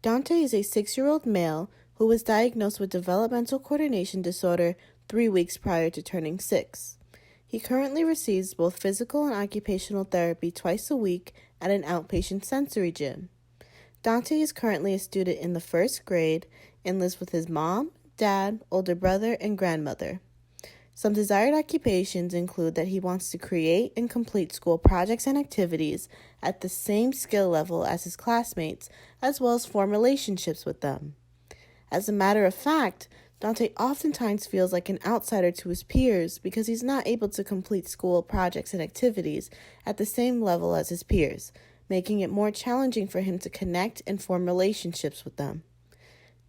Dante is a 6-year-old male who was diagnosed with developmental coordination disorder 3 weeks prior to turning 6. He currently receives both physical and occupational therapy twice a week at an outpatient sensory gym. Dante is currently a student in the 1st grade and lives with his mom, dad, older brother, and grandmother. Some desired occupations include that he wants to create and complete school projects and activities at the same skill level as his classmates, as well as form relationships with them. As a matter of fact, Dante oftentimes feels like an outsider to his peers because he's not able to complete school projects and activities at the same level as his peers, making it more challenging for him to connect and form relationships with them.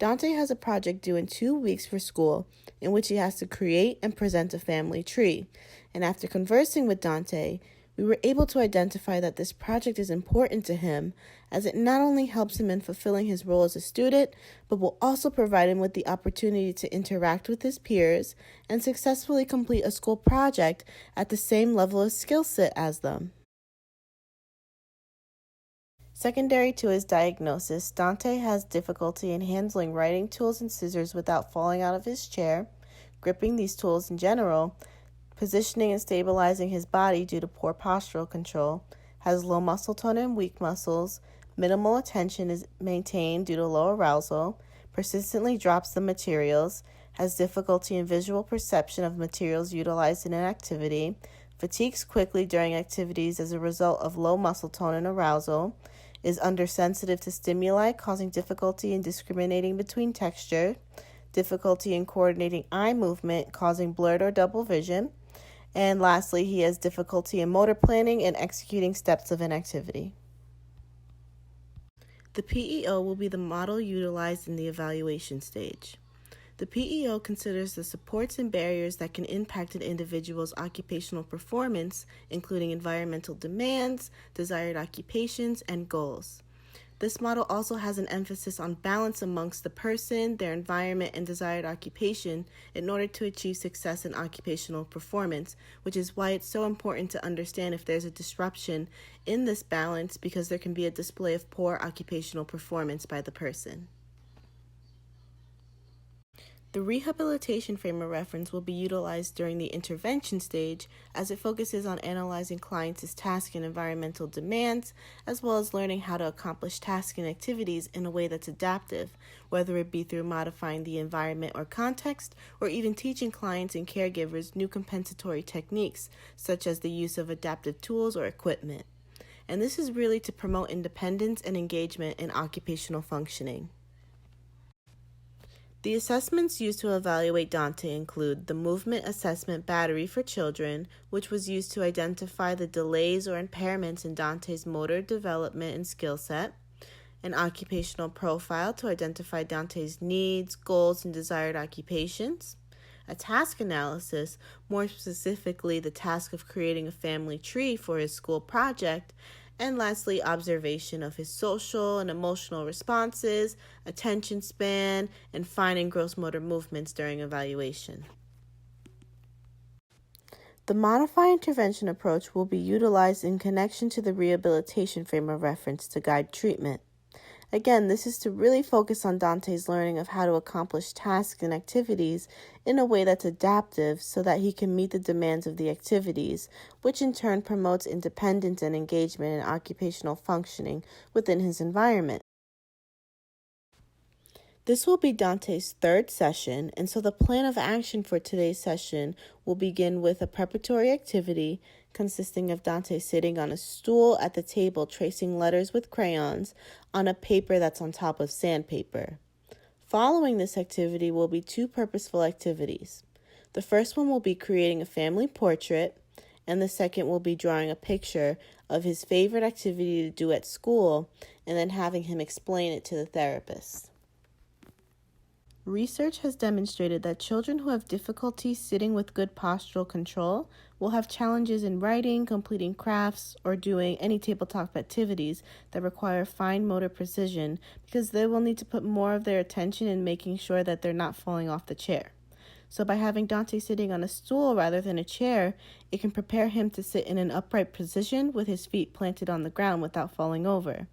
Dante has a project due in 2 weeks for school in which he has to create and present a family tree. And after conversing with Dante, we were able to identify that this project is important to him as it not only helps him in fulfilling his role as a student, but will also provide him with the opportunity to interact with his peers and successfully complete a school project at the same level of skill set as them. Secondary to his diagnosis, Dante has difficulty in handling writing tools and scissors without falling out of his chair, gripping these tools in general, positioning and stabilizing his body due to poor postural control, has low muscle tone and weak muscles, minimal attention is maintained due to low arousal, persistently drops the materials, has difficulty in visual perception of materials utilized in an activity, fatigues quickly during activities as a result of low muscle tone and arousal, is undersensitive to stimuli, causing difficulty in discriminating between texture, difficulty in coordinating eye movement, causing blurred or double vision, and lastly, he has difficulty in motor planning and executing steps of an activity. The PEO will be the model utilized in the evaluation stage. The PEO considers the supports and barriers that can impact an individual's occupational performance, including environmental demands, desired occupations, and goals. This model also has an emphasis on balance amongst the person, their environment, and desired occupation in order to achieve success in occupational performance, which is why it's so important to understand if there's a disruption in this balance because there can be a display of poor occupational performance by the person. The rehabilitation frame of reference will be utilized during the intervention stage as it focuses on analyzing clients' task and environmental demands, as well as learning how to accomplish tasks and activities in a way that's adaptive, whether it be through modifying the environment or context, or even teaching clients and caregivers new compensatory techniques, such as the use of adaptive tools or equipment. And this is really to promote independence and engagement in occupational functioning. The assessments used to evaluate Dante include the Movement Assessment Battery for Children, which was used to identify the delays or impairments in Dante's motor development and skill set, an occupational profile to identify Dante's needs, goals, and desired occupations, a task analysis, more specifically the task of creating a family tree for his school project, and lastly, observation of his social and emotional responses, attention span, and fine and gross motor movements during evaluation. The modified intervention approach will be utilized in connection to the rehabilitation frame of reference to guide treatment. Again, this is to really focus on Dante's learning of how to accomplish tasks and activities in a way that's adaptive so that he can meet the demands of the activities, which in turn promotes independence and engagement in occupational functioning within his environment. This will be Dante's 3rd session, and so the plan of action for today's session will begin with a preparatory activity consisting of Dante sitting on a stool at the table tracing letters with crayons on a paper that's on top of sandpaper. Following this activity will be 2 purposeful activities. The first one will be creating a family portrait, and the second will be drawing a picture of his favorite activity to do at school and then having him explain it to the therapist. Research has demonstrated that children who have difficulty sitting with good postural control will have challenges in writing, completing crafts, or doing any tabletop activities that require fine motor precision because they will need to put more of their attention in making sure that they're not falling off the chair. So by having Dante sitting on a stool rather than a chair, it can prepare him to sit in an upright position with his feet planted on the ground without falling over.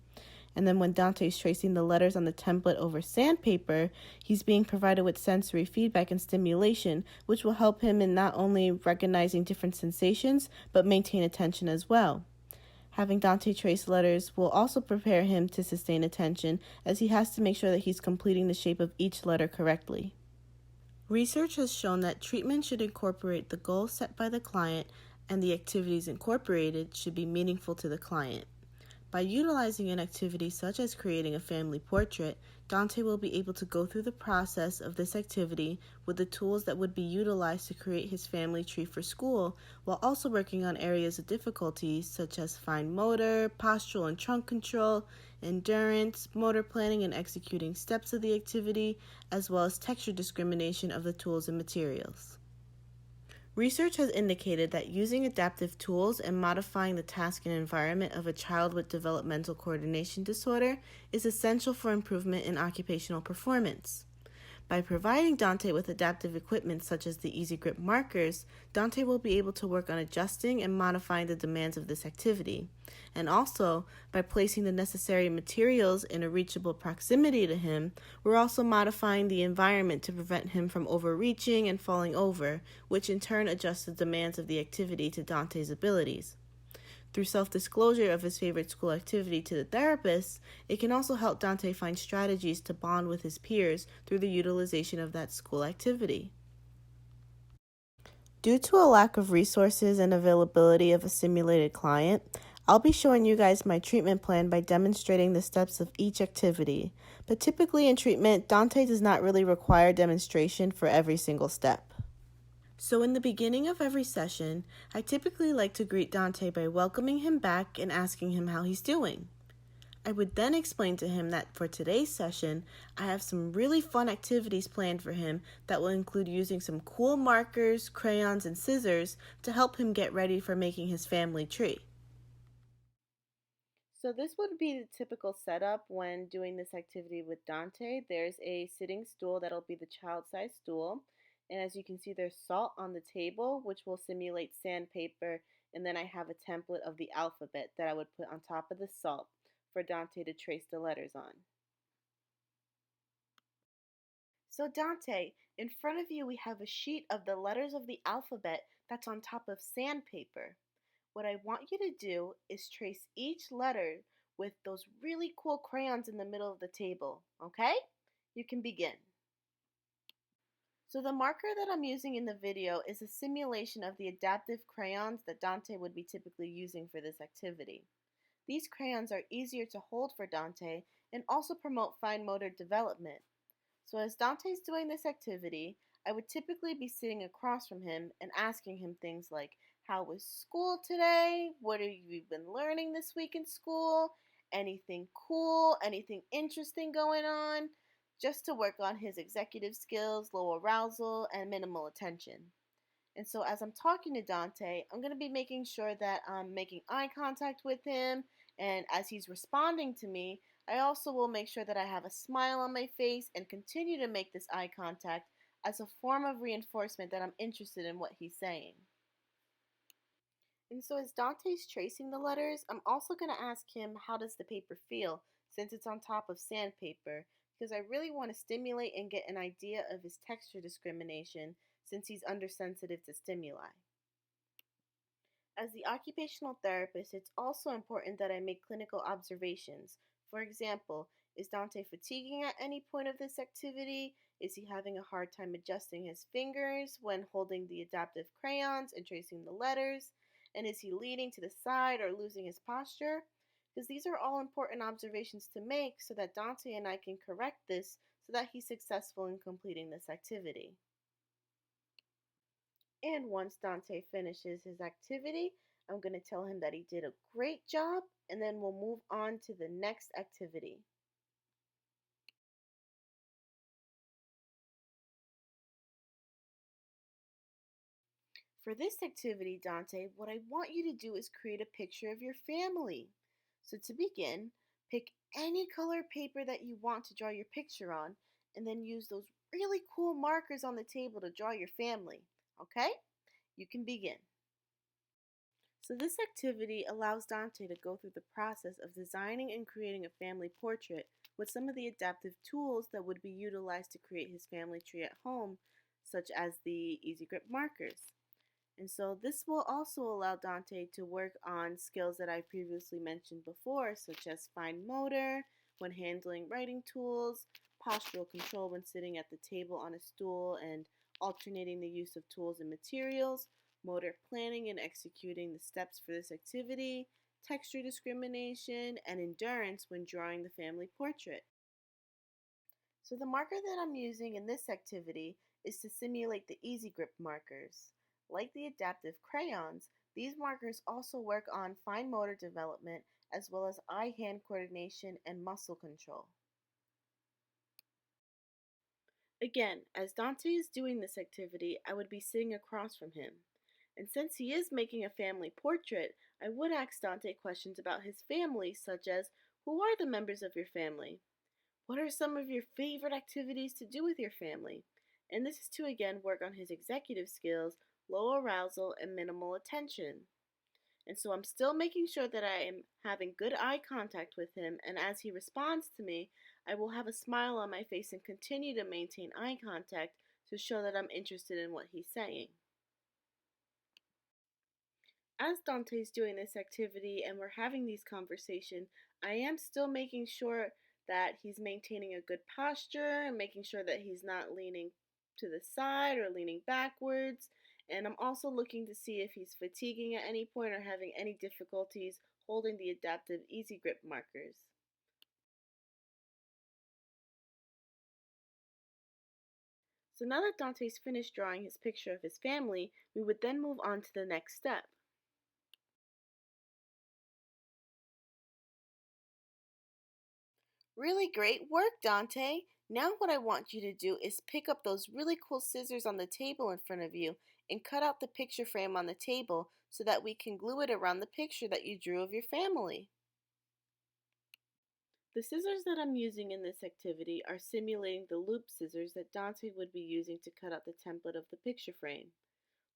And then when Dante's tracing the letters on the template over sandpaper, he's being provided with sensory feedback and stimulation, which will help him in not only recognizing different sensations, but maintain attention as well. Having Dante trace letters will also prepare him to sustain attention, as he has to make sure that he's completing the shape of each letter correctly. Research has shown that treatment should incorporate the goals set by the client, and the activities incorporated should be meaningful to the client. By utilizing an activity such as creating a family portrait, Dante will be able to go through the process of this activity with the tools that would be utilized to create his family tree for school, while also working on areas of difficulty such as fine motor, postural and trunk control, endurance, motor planning and executing steps of the activity, as well as texture discrimination of the tools and materials. Research has indicated that using adaptive tools and modifying the task and environment of a child with developmental coordination disorder is essential for improvement in occupational performance. By providing Dante with adaptive equipment such as the Easy Grip markers, Dante will be able to work on adjusting and modifying the demands of this activity. And also, by placing the necessary materials in a reachable proximity to him, we're also modifying the environment to prevent him from overreaching and falling over, which in turn adjusts the demands of the activity to Dante's abilities. Through self-disclosure of his favorite school activity to the therapist, it can also help Dante find strategies to bond with his peers through the utilization of that school activity. Due to a lack of resources and availability of a simulated client, I'll be showing you guys my treatment plan by demonstrating the steps of each activity. But typically in treatment, Dante does not really require demonstration for every single step. So in the beginning of every session, I typically like to greet Dante by welcoming him back and asking him how he's doing. I would then explain to him that for today's session, I have some really fun activities planned for him that will include using some cool markers, crayons, and scissors to help him get ready for making his family tree. So this would be the typical setup when doing this activity with Dante. There's a sitting stool that'll be the child-sized stool. And as you can see, there's salt on the table, which will simulate sandpaper. And then I have a template of the alphabet that I would put on top of the salt for Dante to trace the letters on. So Dante, in front of you we have a sheet of the letters of the alphabet that's on top of sandpaper. What I want you to do is trace each letter with those really cool crayons in the middle of the table, okay? You can begin. So the marker that I'm using in the video is a simulation of the adaptive crayons that Dante would be typically using for this activity. These crayons are easier to hold for Dante and also promote fine motor development. So as Dante's doing this activity, I would typically be sitting across from him and asking him things like, how was school today? What have you been learning this week in school? Anything cool? Anything interesting going on? Just to work on his executive skills, low arousal, and minimal attention. And so as I'm talking to Dante, I'm going to be making sure that I'm making eye contact with him, and as he's responding to me, I also will make sure that I have a smile on my face and continue to make this eye contact as a form of reinforcement that I'm interested in what he's saying. And so as Dante's tracing the letters, I'm also going to ask him how does the paper feel since it's on top of sandpaper, because I really want to stimulate and get an idea of his texture discrimination since he's undersensitive to stimuli. As the occupational therapist, it's also important that I make clinical observations. For example, is Dante fatiguing at any point of this activity? Is he having a hard time adjusting his fingers when holding the adaptive crayons and tracing the letters? And is he leaning to the side or losing his posture? Because these are all important observations to make so that Dante and I can correct this so that he's successful in completing this activity. And once Dante finishes his activity, I'm going to tell him that he did a great job, and then we'll move on to the next activity. For this activity, Dante, what I want you to do is create a picture of your family. So to begin, pick any color paper that you want to draw your picture on, and then use those really cool markers on the table to draw your family. Okay? You can begin. So this activity allows Dante to go through the process of designing and creating a family portrait with some of the adaptive tools that would be utilized to create his family tree at home, such as the Easy Grip markers. And so this will also allow Dante to work on skills that I previously mentioned before, such as fine motor when handling writing tools, postural control when sitting at the table on a stool and alternating the use of tools and materials, motor planning and executing the steps for this activity, texture discrimination, and endurance when drawing the family portrait. So the marker that I'm using in this activity is to simulate the Easy Grip markers. Like the adaptive crayons, these markers also work on fine motor development as well as eye-hand coordination and muscle control. Again, as Dante is doing this activity, I would be sitting across from him. And since he is making a family portrait, I would ask Dante questions about his family, such as, who are the members of your family? What are some of your favorite activities to do with your family? And this is to again work on his executive skills, low arousal, and minimal attention. And so I'm still making sure that I am having good eye contact with him, and as he responds to me, I will have a smile on my face and continue to maintain eye contact to show that I'm interested in what he's saying. As Dante's doing this activity and we're having these conversations, I am still making sure that he's maintaining a good posture and making sure that he's not leaning to the side or leaning backwards. And I'm also looking to see if he's fatiguing at any point or having any difficulties holding the adaptive Easy Grip markers. So now that Dante's finished drawing his picture of his family, we would then move on to the next step. Really great work, Dante. Now, what I want you to do is pick up those really cool scissors on the table in front of you and cut out the picture frame on the table so that we can glue it around the picture that you drew of your family. The scissors that I'm using in this activity are simulating the loop scissors that Dante would be using to cut out the template of the picture frame.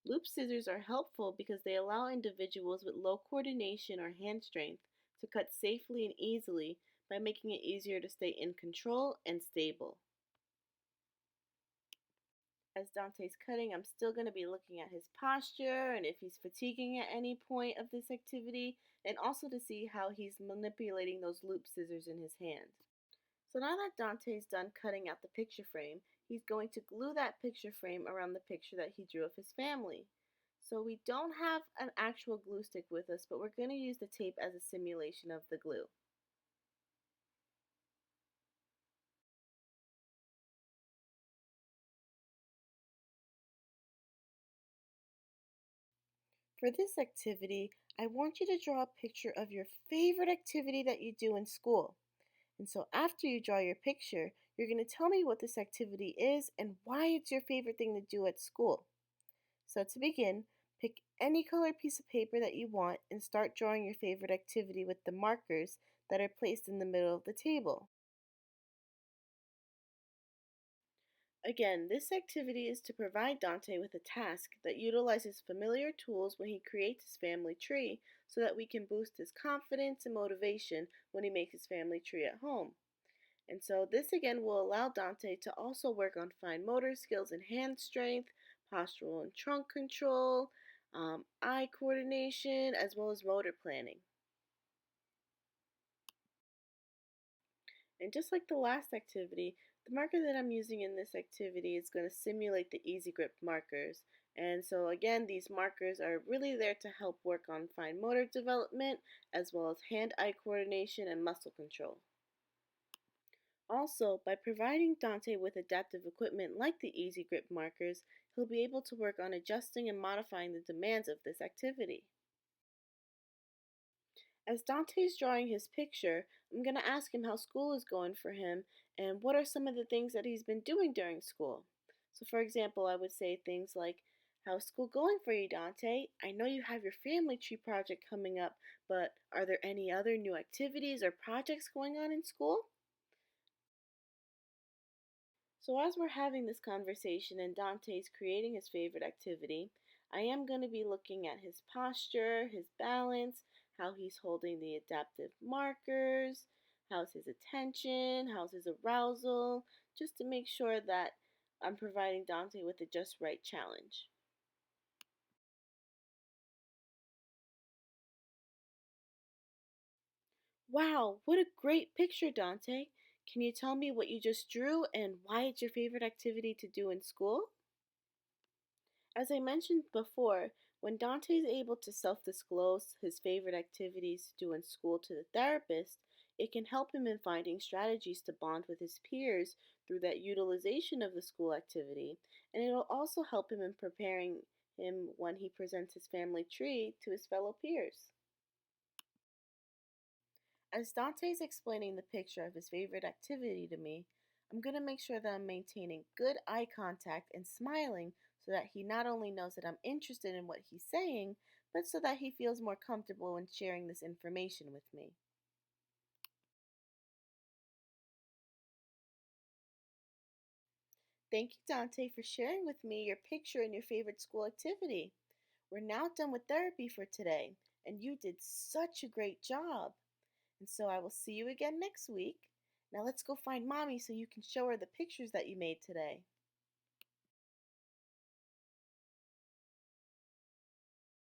Loop scissors are helpful because they allow individuals with low coordination or hand strength to cut safely and easily by making it easier to stay in control and stable. As Dante's cutting, I'm still going to be looking at his posture and if he's fatiguing at any point of this activity, and also to see how he's manipulating those loop scissors in his hand. So now that Dante's done cutting out the picture frame, he's going to glue that picture frame around the picture that he drew of his family. So we don't have an actual glue stick with us, but we're going to use the tape as a simulation of the glue. For this activity, I want you to draw a picture of your favorite activity that you do in school. And so after you draw your picture, you're going to tell me what this activity is and why it's your favorite thing to do at school. So to begin, pick any colored piece of paper that you want and start drawing your favorite activity with the markers that are placed in the middle of the table. Again, this activity is to provide Dante with a task that utilizes familiar tools when he creates his family tree so that we can boost his confidence and motivation when he makes his family tree at home. And so this again will allow Dante to also work on fine motor skills and hand strength, postural and trunk control, eye coordination, as well as motor planning. And just like the last activity, the marker that I'm using in this activity is going to simulate the Easy Grip markers. And so again, these markers are really there to help work on fine motor development, as well as hand-eye coordination and muscle control. Also, by providing Dante with adaptive equipment like the Easy Grip markers, he'll be able to work on adjusting and modifying the demands of this activity. As Dante's drawing his picture, I'm going to ask him how school is going for him and what are some of the things that he's been doing during school. So, for example, I would say things like, how's school going for you, Dante? I know you have your family tree project coming up, but are there any other new activities or projects going on in school? So, as we're having this conversation and Dante's creating his favorite activity, I am going to be looking at his posture, his balance, how he's holding the adaptive markers, how's his attention, how's his arousal, just to make sure that I'm providing Dante with the just right challenge. Wow, what a great picture, Dante. Can you tell me what you just drew and why it's your favorite activity to do in school? As I mentioned before, when Dante is able to self disclose his favorite activities to do in school to the therapist, it can help him in finding strategies to bond with his peers through that utilization of the school activity, and it'll also help him in preparing him when he presents his family tree to his fellow peers. As Dante's explaining the picture of his favorite activity to me, I'm going to make sure that I'm maintaining good eye contact and smiling so that he not only knows that I'm interested in what he's saying, but so that he feels more comfortable in sharing this information with me. Thank you, Dante, for sharing with me your picture and your favorite school activity. We're now done with therapy for today, and you did such a great job. And so I will see you again next week. Now let's go find mommy so you can show her the pictures that you made today.